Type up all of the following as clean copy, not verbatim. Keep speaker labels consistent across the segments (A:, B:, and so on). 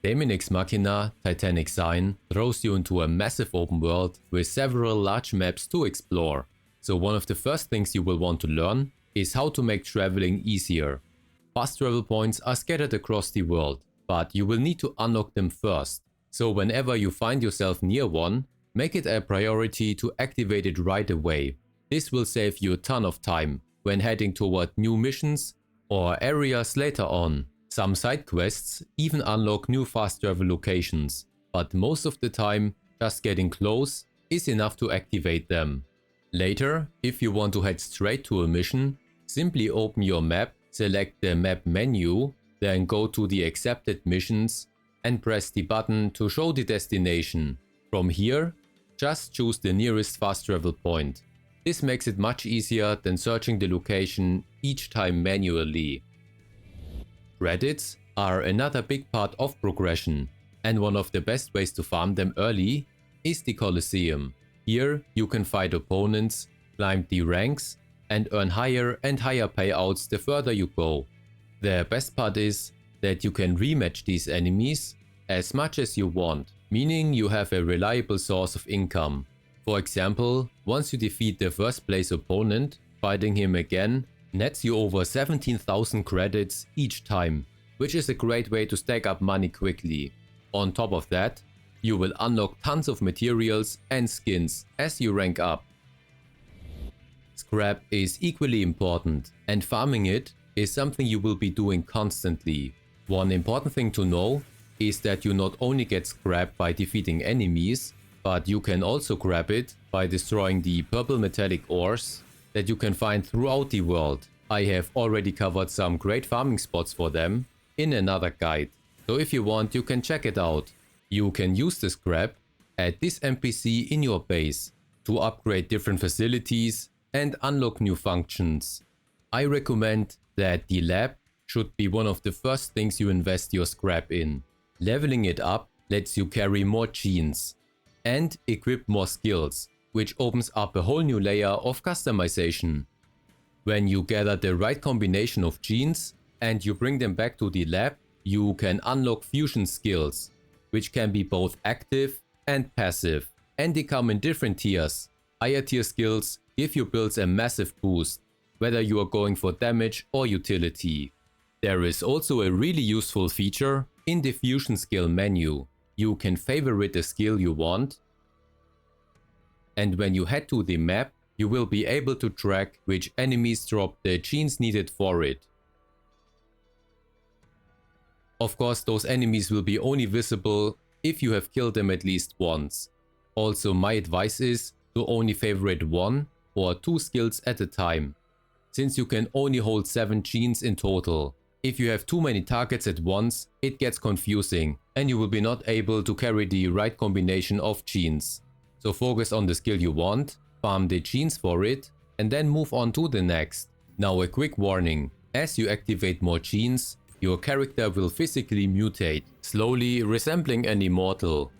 A: Daemon x Machina Titanic Scion throws you into a massive open world with several large maps to explore. So one of the first things you will want to learn is how to make traveling easier. Fast travel points are scattered across the world, but you will need to unlock them first. So whenever you find yourself near one, make it a priority to activate it right away. This will save you a ton of time when heading toward new missions or areas later on. Some side quests even unlock new fast travel locations, but most of the time just getting close is enough to activate them. Later, if you want to head straight to a mission, simply open your map, select the map menu, then go to the accepted missions and press the button to show the destination. From here, just choose the nearest fast travel point. This makes it much easier than searching the location each time manually. Credits are another big part of progression, and one of the best ways to farm them early is the Colosseum. Here you can fight opponents, climb the ranks, and earn higher and higher payouts the further you go. The best part is that you can rematch these enemies as much as you want, meaning you have a reliable source of income. For example, once you defeat the first place opponent, fighting him again nets you over 17,000 credits each time, which is a great way to stack up money quickly. On top of that, you will unlock tons of materials and skins as you rank up. Scrap is equally important, and farming it is something you will be doing constantly. One important thing to know is that you not only get scrap by defeating enemies, but you can also grab it by destroying the purple metallic ores that you can find throughout the world. I have already covered some great farming spots for them in another guide, so if you want you can check it out. You can use the scrap at this NPC in your base to upgrade different facilities and unlock new functions. I recommend that the lab should be one of the first things you invest your scrap in. Leveling it up lets you carry more genes and equip more skills, which opens up a whole new layer of customization. When you gather the right combination of genes and you bring them back to the lab, you can unlock fusion skills, which can be both active and passive, and they come in different tiers. Higher tier skills give your builds a massive boost, whether you are going for damage or utility. There is also a really useful feature in the fusion skill menu. You can favorite the skill you want, and when you head to the map, you will be able to track which enemies drop the genes needed for it. Of course, those enemies will be only visible if you have killed them at least once. Also, my advice is to only favorite 1 or 2 skills at a time, since you can only hold 7 genes in total. If you have too many targets at once, it gets confusing and you will be not able to carry the right combination of genes. So focus on the skill you want, farm the genes for it, and then move on to the next. Now a quick warning: as you activate more genes, your character will physically mutate, slowly resembling an immortal.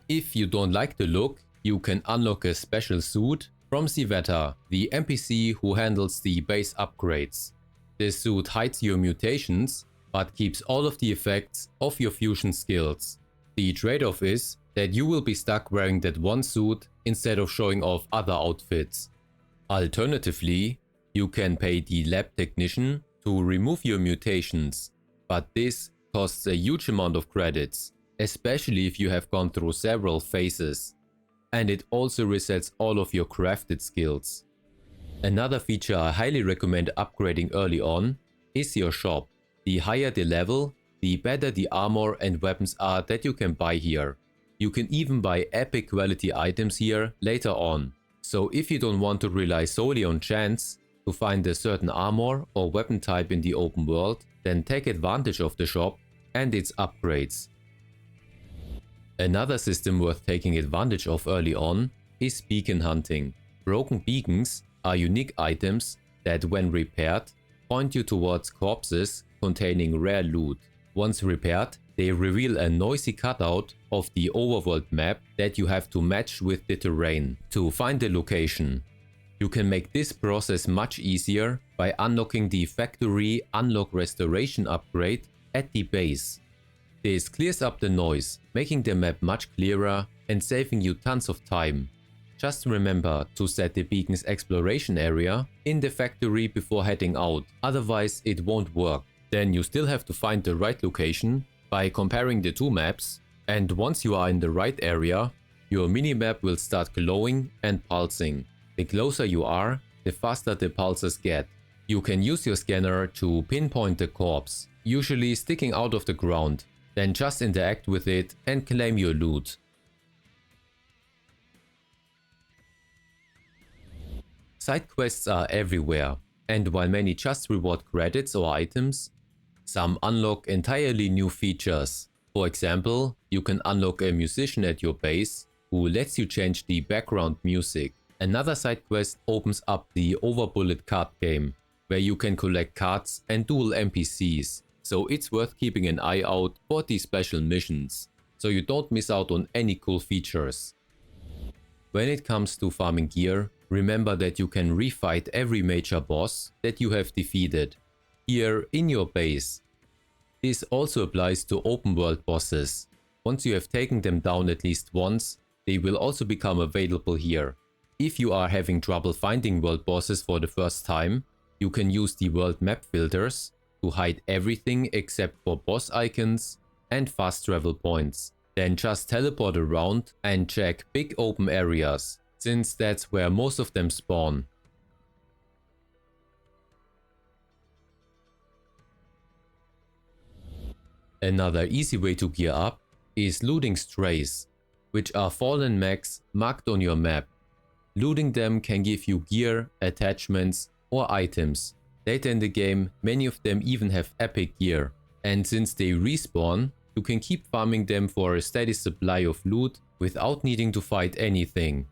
A: If you don't like the look, you can unlock a special suit from Civetta, the NPC who handles the base upgrades. This suit hides your mutations, but keeps all of the effects of your fusion skills. The trade-off is that you will be stuck wearing that one suit instead of showing off other outfits. Alternatively, you can pay the lab technician to remove your mutations, but this costs a huge amount of credits, especially if you have gone through several phases. And it also resets all of your crafted skills. Another feature I highly recommend upgrading early on is your shop. The higher the level, the better the armor and weapons are that you can buy here. You can even buy epic quality items here later on. So if you don't want to rely solely on chance to find a certain armor or weapon type in the open world, then take advantage of the shop and its upgrades. Another system worth taking advantage of early on is beacon hunting. Broken beacons are unique items that, when repaired, point you towards corpses containing rare loot. Once repaired, they reveal a noisy cutout of the overworld map that you have to match with the terrain to find the location. You can make this process much easier by unlocking the factory unlock restoration upgrade at the base. This clears up the noise, making the map much clearer and saving you tons of time. Just remember to set the beacon's exploration area in the factory before heading out, otherwise it won't work. Then you still have to find the right location by comparing the two maps, and once you are in the right area, your minimap will start glowing and pulsing. The closer you are, the faster the pulses get. You can use your scanner to pinpoint the corpse, usually sticking out of the ground, then just interact with it and claim your loot. Side quests are everywhere, and while many just reward credits or items, some unlock entirely new features. For example, you can unlock a musician at your base who lets you change the background music. Another side quest opens up the Overbullet card game, where you can collect cards and duel NPCs, so it's worth keeping an eye out for these special missions, so you don't miss out on any cool features. When it comes to farming gear, remember that you can refight every major boss that you have defeated here in your base. This also applies to open world bosses. Once you have taken them down at least once, they will also become available here. If you are having trouble finding world bosses for the first time, you can use the world map filters to hide everything except for boss icons and fast travel points. Then just teleport around and check big open areas, since that's where most of them spawn. Another easy way to gear up is looting strays, which are fallen mechs marked on your map. Looting them can give you gear, attachments or items. Later in the game, many of them even have epic gear, and since they respawn, you can keep farming them for a steady supply of loot without needing to fight anything.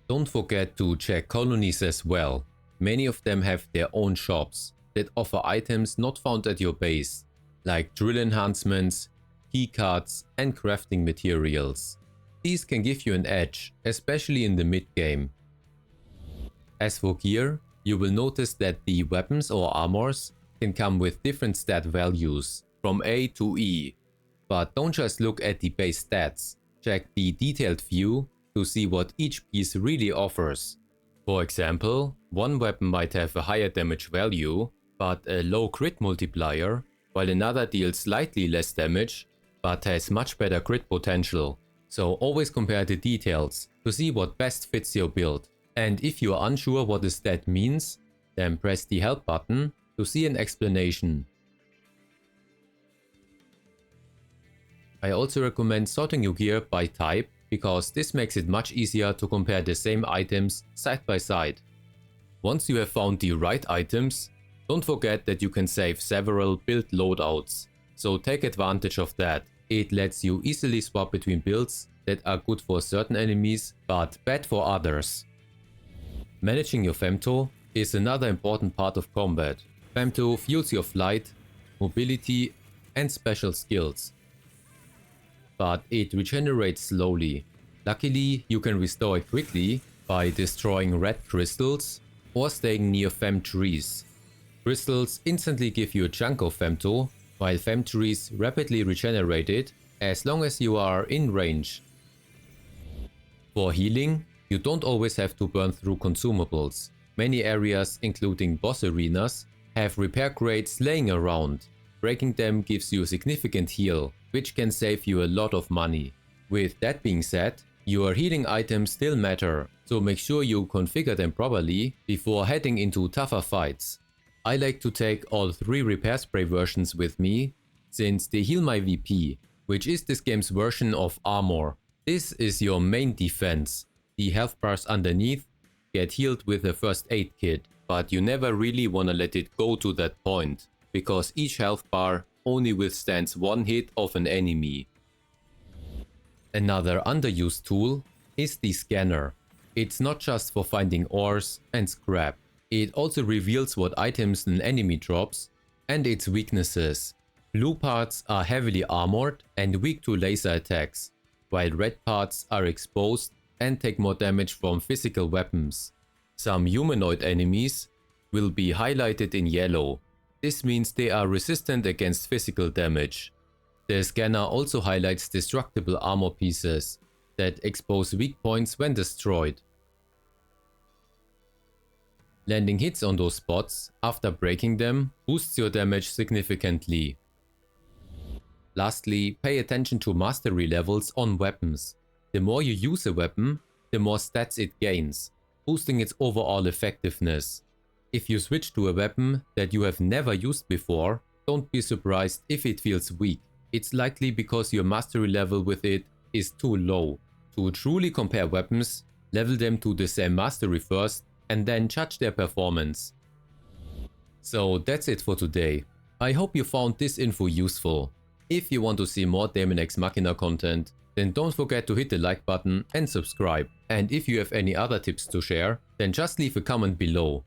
A: Don't forget to check colonies as well. Many of them have their own shops that offer items not found at your base, like drill enhancements, keycards and crafting materials. These can give you an edge, especially in the mid-game. As for gear, you will notice that the weapons or armors can come with different stat values, from A to E. But don't just look at the base stats, check the detailed view to see what each piece really offers. For example, one weapon might have a higher damage value, but a low crit multiplier, while another deals slightly less damage, but has much better crit potential. So always compare the details to see what best fits your build. And if you are unsure what the stat means, then press the help button to see an explanation. I also recommend sorting your gear by type, because this makes it much easier to compare the same items side by side. Once you have found the right items, don't forget that you can save several build loadouts, so take advantage of that. It lets you easily swap between builds that are good for certain enemies but bad for others. Managing your Femto is another important part of combat. Femto fuels your flight, mobility and special skills, but it regenerates slowly. Luckily, you can restore it quickly by destroying red crystals or staying near Fem trees. Crystals instantly give you a chunk of Femto, while Fem trees rapidly regenerate it as long as you are in range. For healing, you don't always have to burn through consumables. Many areas, including boss arenas, have repair crates laying around. Breaking them gives you a significant heal, which can save you a lot of money. With that being said, your healing items still matter, so make sure you configure them properly before heading into tougher fights. I like to take all 3 repair spray versions with me, since they heal my VP, which is this game's version of armor. This is your main defense. The health bars underneath get healed with a first aid kit, but you never really wanna let it go to that point, because each health bar only withstands 1 hit of an enemy. Another underused tool is the scanner. It's not just for finding ores and scrap. It also reveals what items an enemy drops and its weaknesses. Blue parts are heavily armored and weak to laser attacks, while red parts are exposed and take more damage from physical weapons. Some humanoid enemies will be highlighted in yellow. This means they are resistant against physical damage. The scanner also highlights destructible armor pieces that expose weak points when destroyed. Landing hits on those spots after breaking them boosts your damage significantly. Lastly, pay attention to mastery levels on weapons. The more you use a weapon, the more stats it gains, boosting its overall effectiveness. If you switch to a weapon that you have never used before, don't be surprised if it feels weak. It's likely because your mastery level with it is too low. To truly compare weapons, level them to the same mastery first and then judge their performance. So that's it for today. I hope you found this info useful. If you want to see more Daemon X Machina content, then don't forget to hit the like button and subscribe. And if you have any other tips to share, then just leave a comment below.